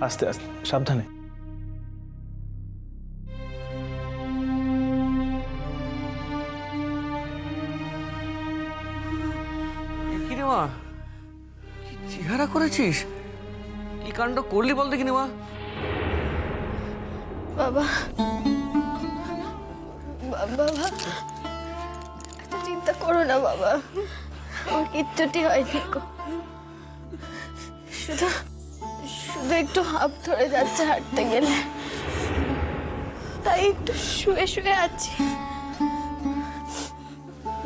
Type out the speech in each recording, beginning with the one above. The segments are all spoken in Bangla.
আস্তে আস্তে, সাবধানে। কি রে মা, কি চেহারা করেছিস? কি কাণ্ড করলি বল দেখিনি মা। বাবা, বাবা, এত চিন্তা করো না বাবা, আমার কিচ্ছুটি হয়নি গো। শুধু শুধু একটু হাঁপ ধরে যাচ্ছে হাঁটতে গেলে, তাই একটু শুয়ে শুয়ে আছি।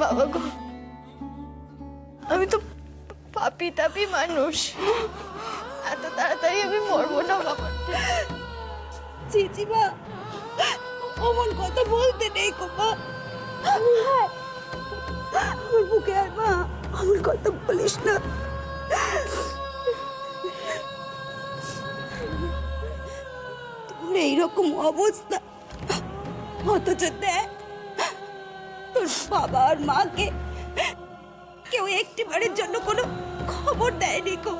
বাবা গো, আমি তো পাপি তাপি মানুষ, এত তাড়াতাড়ি আমি মরবো না বাবা। চিচিমা, অমন কথা বলতে নেই গো মা। আমার বুকে আর মা, অমন কথা বলিস না। তোর এইরকম অবস্থা, অথচ দেখ তোর বাবা আর মাকে কেউ একটিবারের জন্য কোনো খবর দেয়নি গো।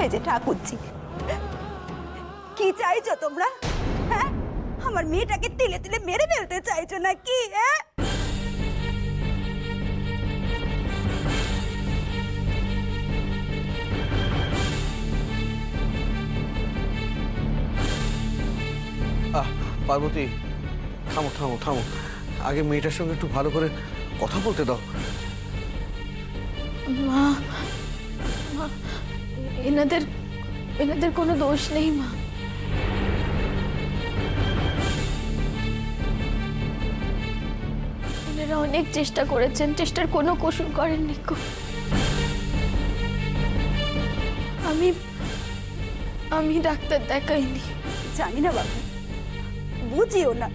এই যে ঠাকুরজি, কি চাইছো তোমরা? হ্যাঁ, আমার মেয়েটাকে তিলে তিলে মেরে ফেলতে চাইছো নাকি? হ্যাঁ, পার্বতী, থামো থামো থামো, আগে মেয়েটার সঙ্গে একটু ভালো করে কথা বলতে দাও। মা, মা, এনাদের এনাদের কোনো দোষ নেই মা। এনারা অনেক চেষ্টা করেছেন, চেষ্টার কোনো কসুর করেননি গো। আমি আমি ডাক্তার দেখাইনি। জানি না বাবু, বুঝিও না,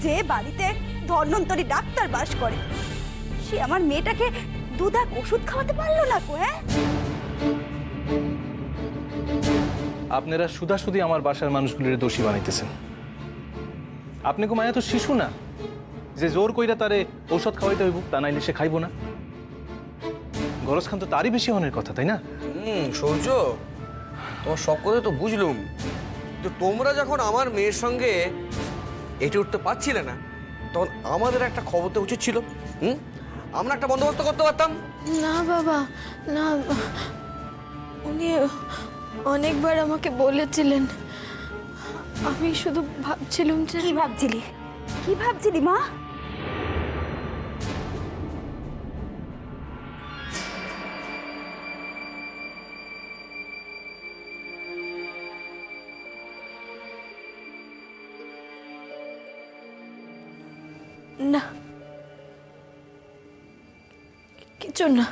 যে বাড়িতে ধন্বন্তরী ডাক্তার বাস করে সে আমার মেয়েটাকে দুধাক ওষুধ খাওয়াতে পারলো না গো। হ্যাঁ, আপনারা সুধাসুধি আমার বাসার মানুষগুলির দোষী বানাইতেছেন। আপনি কো মায়া তো শিশু না যে জোর কইরা তারে ঔষধ খাওয়াইতে হইব, তা নাইলে সে খাইব না। গরজ খান তো তারই বেশি হনের কথা, তাই না? সূর্য, তোমার সব কথা তো বুঝলুম, তো তোমরা যখন আমার মেয়ের সঙ্গে এটে উঠতে পারছিলে না, তখন আমাদের একটা খবর তো উচিত ছিল। আমরা একটা বন্দোবস্ত করতে পারতাম। না বাবা, না, উনি অনেকবার আমাকে বলেছিলেন। আমি শুধু ভাবছিলাম যে কি ভাবছিলি? কি ভাবছিলি মা? না, কিছু না।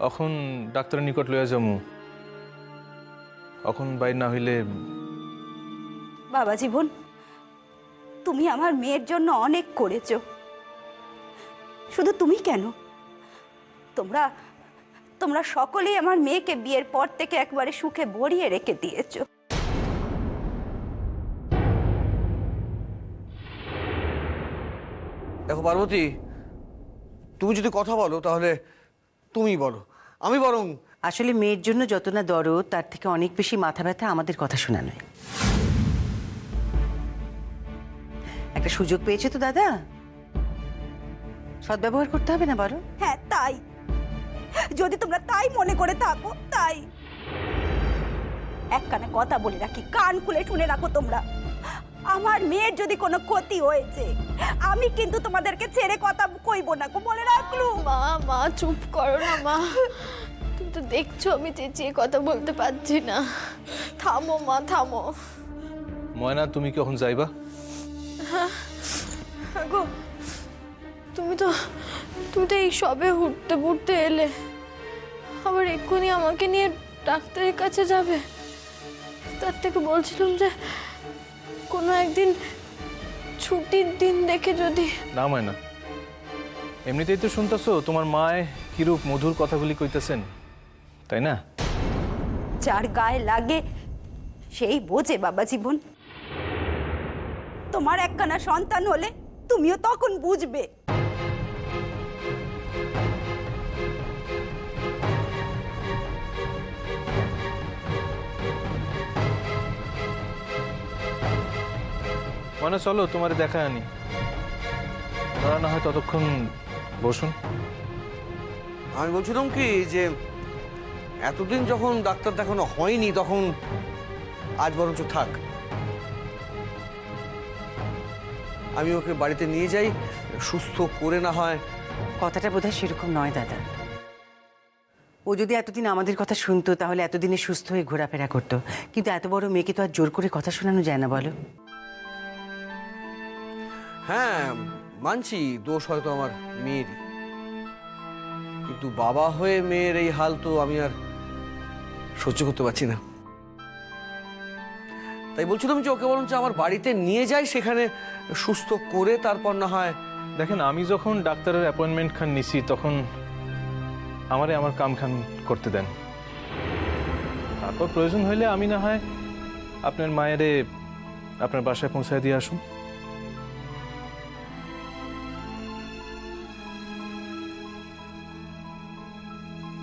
এখন ডাক্তারের নিকট লইয়া যামু, এখন বাইর না হইলে। বাবা জীবন, তুমি আমার মেয়ের জন্য অনেক করেছো। শুধু তুমি কেন, তোমরা তোমরা সকলেই আমার মেয়েকে বিয়ের পর থেকে একবারে সুখে ভরিয়ে রেখে দিয়েছো। দেখো পার্বতী, তুমি যদি কথা বলো তাহলে তুমি বলো, আমি বরং। আসলে মেয়ের জন্য যত না দরদ, তার থেকে অনেক বেশি মাথা ব্যথা আমাদের কথা শোনা নয়। একটা সুযোগ পেয়েছে তো দাদা, সদ্ব্যবহার করতে হবে না বলো? হ্যাঁ তাই, যদি তোমরা তাই মনে করে থাকো তাই। এক কানে কথা বলে রাখি, কান খুলে শুনে রাখো তোমরা। আমার মেয়ের যদি কোনো ক্ষতি হয়েছে, আমি কিন্তু তোমাদেরকে ছেড়ে কথা কইব না গো, বলে রাখলু। মা, মা চুপ করো না মা, তুমি তো দেখছো আমি চেঁচিয়ে কথা বলতে পারছি না। থামো মা, থামো। ময়না, তুমি কি এখন যাইবা? গো, তুমি তো এই সবে উঠতে উঠতে এলে, আবার এক্ষুনি আমাকে নিয়ে ডাক্তারের কাছে যাবে। তার থেকে বলছিলাম যে কোনো একদিন ছুটির দিন দেখে যদি। না ময়না, এমনিতেই তো শুনতেছো তোমার মায় কিরূপ মধুর কথাগুলি কইতেছেন, তাই না? যার গায়ে লাগে সেই বোঝে বাবা জীবন। তোমার একখানা সন্তান হলে তুমিও তখন বুঝবে। মানে চলো তোমার দেখা আনি, ওরা না হয় ততক্ষণ বসুন। আমি বলছিলাম কি যে এতদিন যখন ডাক্তার দেখানো হয়নি তখন আজ বরঞ্চ থাক, আমি ওকে বাড়িতে নিয়ে যাই, সুস্থ করে না হয়। কথাটা বোধহয় সেরকম নয় দাদা। ও যদি এতদিন আমাদের কথা শুনতো তাহলে এতদিনে সুস্থ হয়ে ঘোরাফেরা করতো, কিন্তু এত বড় মেয়েকে তো আর জোর করে কথা শোনানো যায় না, বলো? হ্যাঁ মানছি, দোষ হয়তো আমার মেয়েরই, কিন্তু বাবা হয়ে মেয়ের এই হাল তো আমি আর সহ্য করতে পারছি না। তাই বলছিলাম যে ওকে বরঞ্চ আমার বাড়িতে নিয়ে যাই, সেখানে সুস্থ করে তারপর না হয়। দেখেন, আমি যখন ডাক্তারের অ্যাপয়েন্টমেন্ট খান নিছি তখন আমারে আমার কাম খান করতে দেন, তারপর প্রয়োজন হইলে আমি না হয় আপনার মায়েরে আপনার বাসায় পৌঁছায় দিয়ে আসুন।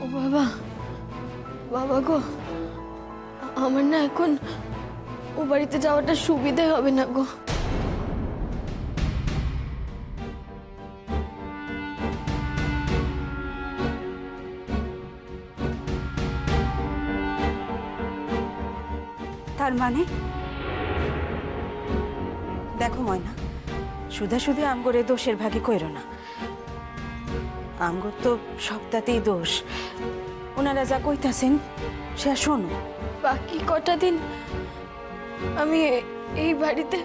ও বাবা, বাবা গো, আমার না এখন ও বাড়িতে যাওয়াটা সুবিধে হবে না গো। তার মানে দেখো ময়না, সুধা শুধু আমগরে দোষের ভাগে কইরো না। আমগর তো সবটাতেই দোষ। ওনারা যা কইতাছেন সে শোনো। বাকি কটা দিন আমি এই বাড়িতে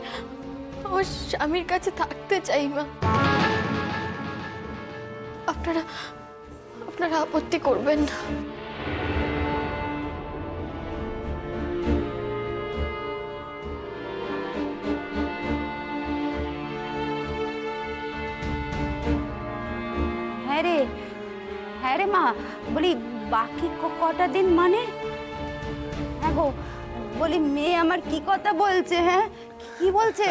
আমার স্বামীর কাছে থাকতে চাই মা। আপনারা আপনারা আপত্তি করবেন না। হ্যাঁ রে মা, বলি বাকি কটা দিন মানে? হ্যাঁ গো, বলি মেয়ে আমার কি কথা বলছে? হ্যাঁ, কি বলছে?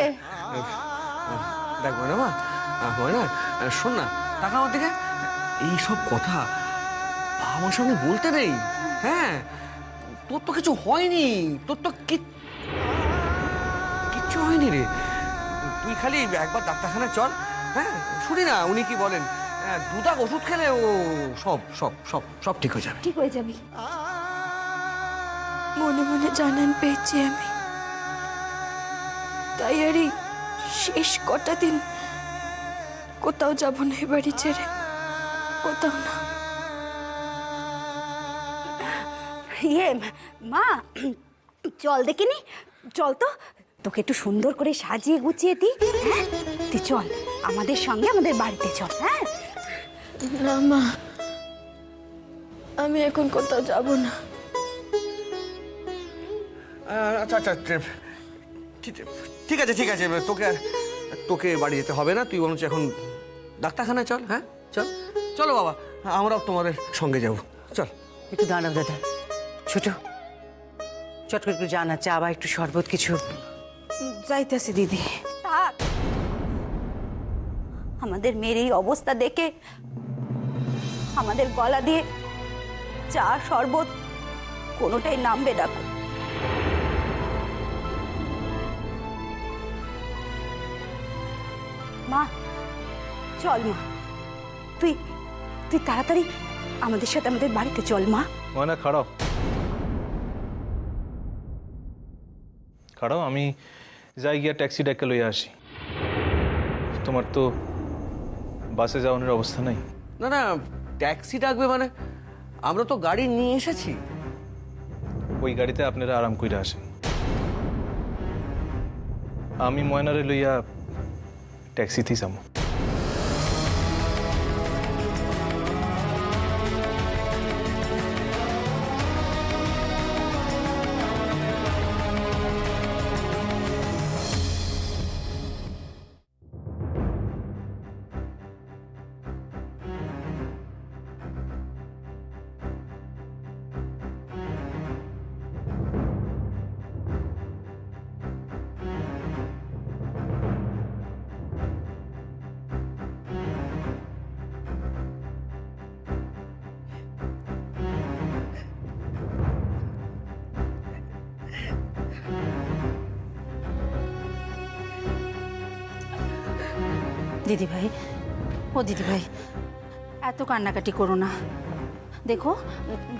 দেখ ময়না মা, ময়না শোন না, টাকা আমার দিকে। এইসব কথা আমার সামনে বলতে নেই। হ্যাঁ, তোর তো কিছু হয়নি, তোর তো কিচ্ছু হয়নি রে। তুই খালি একবার ডাক্তারখানা চল। হ্যাঁ, শুনি না উনি কি বলেন। হ্যাঁ, দুদাক ওষুধ খেলে ও সব সব সব সব ঠিক হয়ে যাবে। ঠিক হয়ে যাবি। মনে মনে জানান পেয়েছি আমি, তাই আর এই শেষ কটা দিন কোথাও যাব না, এ বাড়ি ছেড়ে কোথাও না। মা, চল দেখিনি, চল তো, তোকে একটু সুন্দর করে সাজিয়ে গুছিয়ে দিই। হ্যাঁ, তুই চল আমাদের সঙ্গে, আমাদের বাড়িতে চল। হ্যাঁ না মা, আমি এখন কোথাও যাব না। আচ্ছা আচ্ছা, ঠিক আছে ঠিক আছে, তোকে বাড়ি যেতে হবে না। তুই বলছ এখন ডাক্তারখানায় চল। হ্যাঁ চল, চলো বাবা, আমরাও তোমাদের সঙ্গে যাব। চল। একটু দাঁড়াও দাদা, ছোট চট করে একটু জানা চা বা একটু শরবত কিছু। যাইতেছি দিদি। থাক, আমাদের মেয়ের এই অবস্থা দেখে আমাদের গলা দিয়ে চা শরবত কোনোটাই নামবে না। মা চল, মা তুই তুই তাড়াতাড়ি আমাদের সাথে আমাদের বাড়িতে চল। মা ময়না খাড়াও, খাড়াও, আমি যাই গিয়া ট্যাক্সি ডেকে লইয়া আসি। তোমার তো বাসে যাওয়ানোর অবস্থা নাই। না না, ট্যাক্সি ডাকবে মানে? আমরা তো গাড়ি নিয়ে এসেছি। ওই গাড়িতে আপনারা আরাম কইরা আসেন, আমি ময়নারে লইয়া ট্যাক্সিতেই যাবো। দিদিভাই, ও দিদিভাই, এত কান্নাকাটি করো না। দেখো,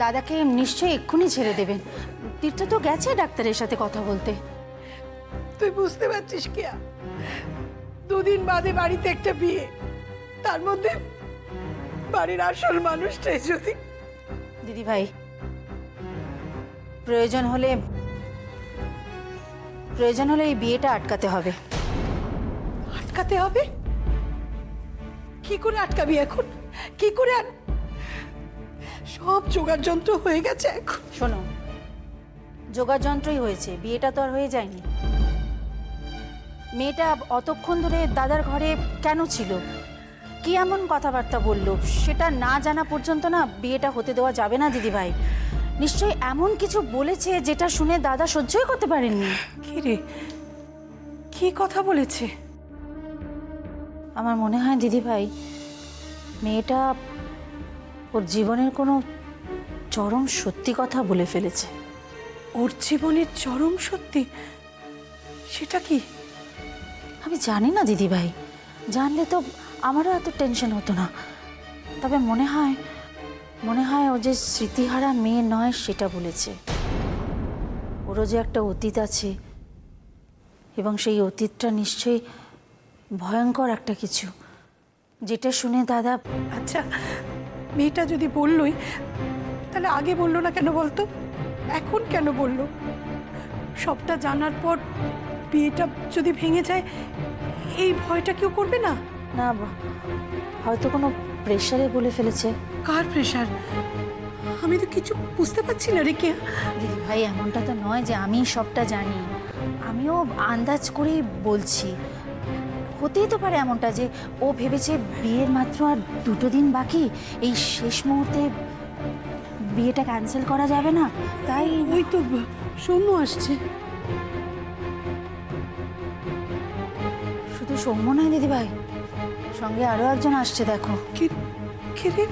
দাদাকে নিশ্চয়ই এক্ষুনি ছেড়ে দেবেন। তীর্থ তো গেছে ডাক্তারের সাথে কথা বলতে। তুই বুঝতে পারছিস কি? দুদিন বাদে বাড়িতে একটা বিয়ে, তার মধ্যে বাড়ির আসল মানুষটাই যদি... দিদিভাই, প্রয়োজন হলে এই বিয়েটা আটকাতে হবে। আটকাতে হবে? কি করে আটকাবি এখন? কি করে সব জোগাড় যন্ত্র হয়ে গেছে এখন। শোনো, যোগার যন্ত্রই হয়েছে, বিয়েটা তো আর হয়ে যায়নি। মেয়েটা অতক্ষণ ধরে দাদার ঘরে কেন ছিল, কি এমন কথাবার্তা বলল, সেটা না জানা পর্যন্ত না বিয়েটা হতে দেওয়া যাবে না দিদিভাই। নিশ্চয়ই এমন কিছু বলেছে যেটা শুনে দাদা সহ্যই করতে পারেননি। কি রে, কি কথা বলেছে? আমার মনে হয় দিদিভাই, মেয়েটা ওর জীবনের কোনো চরম সত্যি কথা বলে ফেলেছে। ওর জীবনের চরম সত্যি? সেটা কি? আমি জানি না দিদিভাই, জানলে তো আমারও এত টেনশন হতো না। তবে মনে হয় ও যে স্মৃতিহারা মেয়ে নয় সেটা বলেছে। ওরও যে একটা অতীত আছে, এবং সেই অতীতটা নিশ্চয়ই ভয়ঙ্কর একটা কিছু, যেটা শুনে দাদা... আচ্ছা, মেয়েটা যদি বললই, তাহলে আগে বললো না কেন বলতো? এখন কেন বললো? সবটা জানার পর বিয়েটা যদি ভেঙে যায়, এই ভয়টা কেউ করবে না? না, হয়তো কোনো প্রেশারে বলে ফেলেছে। কার প্রেশার? আমি তো কিছু বুঝতে পারছি না রে। কে? দিদি ভাই, এমনটা তো নয় যে আমি সবটা জানি, আমিও আন্দাজ করেই বলছি। হতেই তো পারে এমনটা যে ও ভেবেছে বিয়ের মাত্র আর 2 দিন বাকি, এই শেষ মুহূর্তে বিয়েটা ক্যান্সেল করা যাবে না, তাই... ওই তো সৌম্য আসছে। শুধু সৌম্য নয় দিদি ভাই, সঙ্গে আরো একজন আসছে, দেখো। কে রে?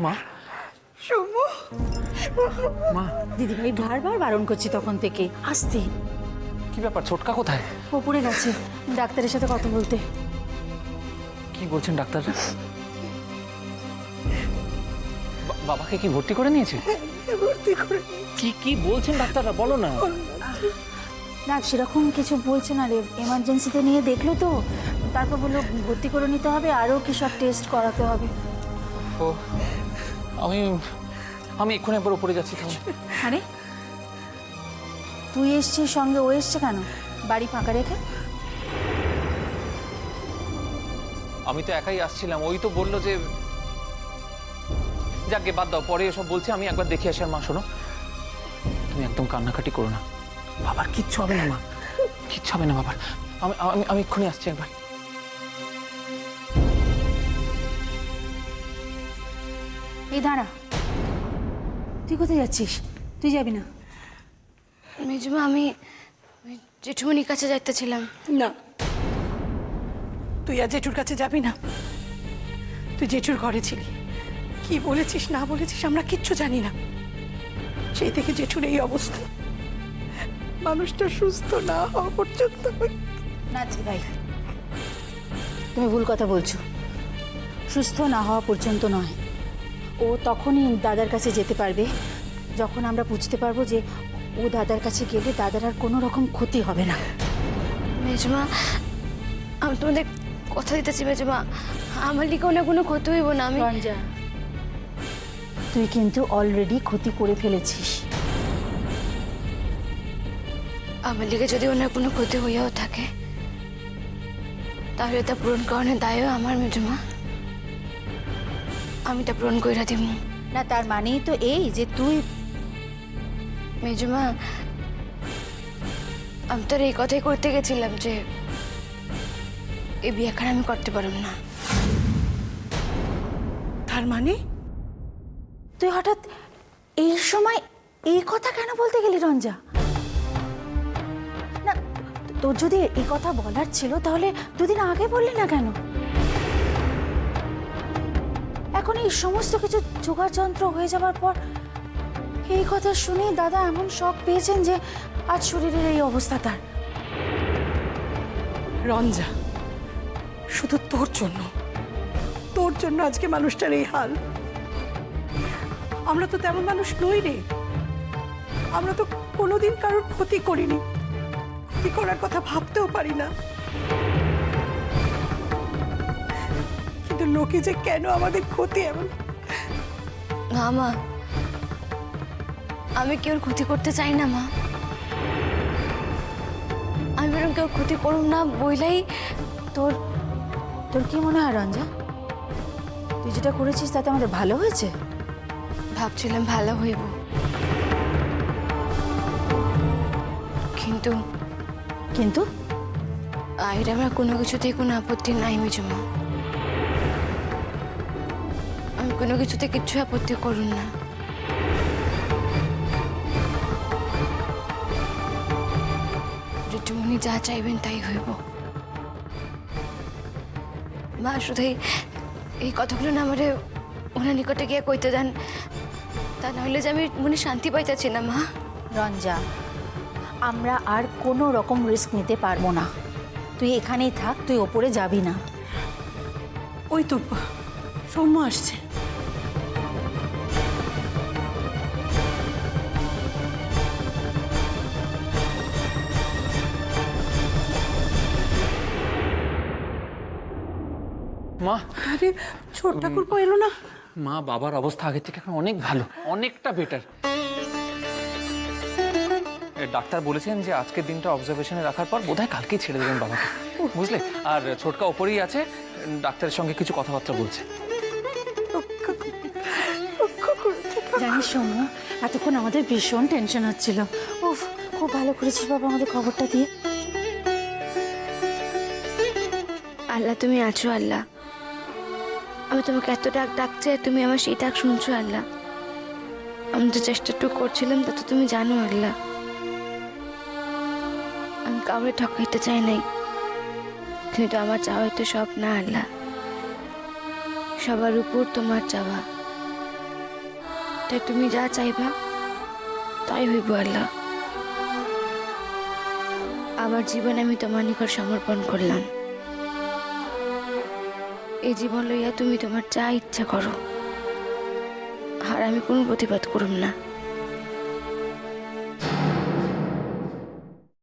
মা, সৌম্য, মা, দিদি ভাই বারবার বারণ করছি তখন থেকে, আসতে। কি ব্যাপার? ছোটকা কোথায়? ওপরে গেছে ডাক্তারের সাথে কথা বলতে। কি বলছেন ডাক্তাররা? বাবাকে কি ভর্তি করে নিয়েছে? ভর্তি করে। কি বলছেন ডাক্তাররা? বলো না। না, সেরকম কিছু বলছে না রে, এমার্জেন্সিতে নিয়ে দেখলো তো, তারপর বললো ভর্তি করে নিতে হবে, আরও কি সব টেস্ট করাতে হবে। ও, আমি এক্ষুনি একবার উপরে যাচ্ছি। আরে, তুই এসছিস সঙ্গে, ও এসছে কেন বাড়ি ফাঁকা রেখে? আমি তো একাই আসছিলাম, ওই তো বললো যে... যাকে বাদ দাও, পরে এসব বলছি, আমি একবার দেখে আসি। আর মা শোনো, তুমি একদম কান্নাকাটি করো না, বাবার কিচ্ছু হবে না। মা, কিচ্ছু হবে না বাবার। আমি এক্ষুনি আসছি একবার। এই দাঁড়া, তুই কোথায় যাচ্ছিস? তুই যাবি না? মেজমা, আমি জেঠুমনির কাছে যাইতেছিলাম। না, তুই আর জেঠুর কাছে যাবি না। তুই জেঠুর ঘরে ছিলি, কি বলেছিস না বলেছিস আমরা কিচ্ছু জানি না। সেই থেকে জেঠুর এই অবস্থা, মানুষটা সুস্থ না হওয়া পর্যন্ত। না জি ভাই, তুমি ভুল কথা বলছো। সুস্থ না হওয়া পর্যন্ত নয়, ও তখনই দাদার কাছে যেতে পারবে যখন আমরা বুঝতে পারবো যে ও দাদার কাছে গেলে দাদার আর কোনো রকম ক্ষতি হবে না। মেজমা, আমি তোমাদের কথা দিতেছি মেজমা, আমার লিখে কোনো ক্ষতি হইব না। আমি... রঞ্জা, তুই কিন্তু অলরেডি ক্ষতি করে ফেলেছিস। আমার লিখে যদি ওনার কোনো ক্ষতি হইয়াও থাকে, তাহলে তা পূরণ করানোর দায়ও আমার মেজমা। আমি তা পূরণ কইরা দিব না, তার মানেই তো এই যে তুই... মেজমা, আমি তোর এই কথাই করতে গেছিলাম যে এই বিয়েখানা আমি করতে পারব না। তার মানে তুই হঠাৎ এই সময় এই কথা কেন বলতে গেলি রঞ্জা? না, তোর যদি এই কথা বলার ছিল তাহলে 2 দিন আগে বললি না কেন? এখন এই সমস্ত কিছু জোগাড় যন্ত্র হয়ে যাবার পর এই কথা শুনে দাদা এমন শক পেয়েছেন যে আজ শরীরের এই অবস্থা তার। রঞ্জা, শুধু তোর জন্য আজকে মানুষটার এই হাল। আমরা তো তেমন মানুষ নই রে। আমরা তো কোনোদিন কারোর ক্ষতি করিনি, ক্ষতি করার কথা ভাবতেও পারি না। কিন্তু লোকে যে কেন আমাদের ক্ষতি এমন। না মা, আমি কেউ ক্ষতি করতে চাই না মা। আমি বরং কেউ ক্ষতি করুন না বইলাই। তোর তোর কি মনে হয় রঞ্জা, তুই যেটা করেছিস তাতে আমাদের ভালো হয়েছে? ভাবছিলাম ভালো হইব, কিন্তু কিন্তু আইর আমার কোনো কিছুতেই কোনো আপত্তি নাই মিজুমা। আমি কোনো কিছুতে কিচ্ছু আপত্তি করুন না। জেঠুমনি যা চাইবেন তাই হইব। মা শুধু এই কথাগুলো না আমারে ওনার নিকটে গিয়ে কইতে দেন, তা নইলে যে আমি মনে শান্তি পাইতেছি না মা। রঞ্জা, আমরা আর কোনো রকম রিস্ক নিতে পারবো না। তুই এখানেই থাক, তুই ওপরে যাবি না। ওই তো সৌম্য আসছে। মা, আরে ছোট ঠাকুরপো এলো না? মা বাবার অবস্থা আগের থেকে এখন অনেক ভালো, অনেকটা বেটার। ডাক্তার বলেছেন যে আজকের দিনটা অবজারভেশনে রাখার পর বোধহয় কালকেই ছেড়ে দেবেন বাবাকে, বুঝলে? আর ছোটকা ওপরেই আছে, ডাক্তারের সঙ্গে কিছু কথাবার্তা বলছে। জানিস সৌম্য, এতক্ষণ আমাদের ভীষণ টেনশন হচ্ছিল। উফ, খুব ভালো করেছিস বাবা আমাদের খবরটা দিয়ে। আল্লাহ তুমি আছো আল্লাহ। আমি তোমাকে এত ডাকছি আর তুমি আমার সেই ডাক শুনছো আল্লাহ। আমি যে চেষ্টাটুকু করছিলাম তা তো তুমি জানো আল্লাহ। আমি কাউকে ঠকাইতে চাই নাই, কিন্তু আমার চাওয়াই তো সব না আল্লাহ। সবার উপর তোমার চাওয়া, তাই তুমি যা চাইবা তাই হইব আল্লাহ। আমার জীবন আমি তোমার নিকট সমর্পণ করলাম। এই জীবন লইয়া তুমি তোমার যা ইচ্ছা করো, আর আমি কোনো প্রতিবাদ করুম না।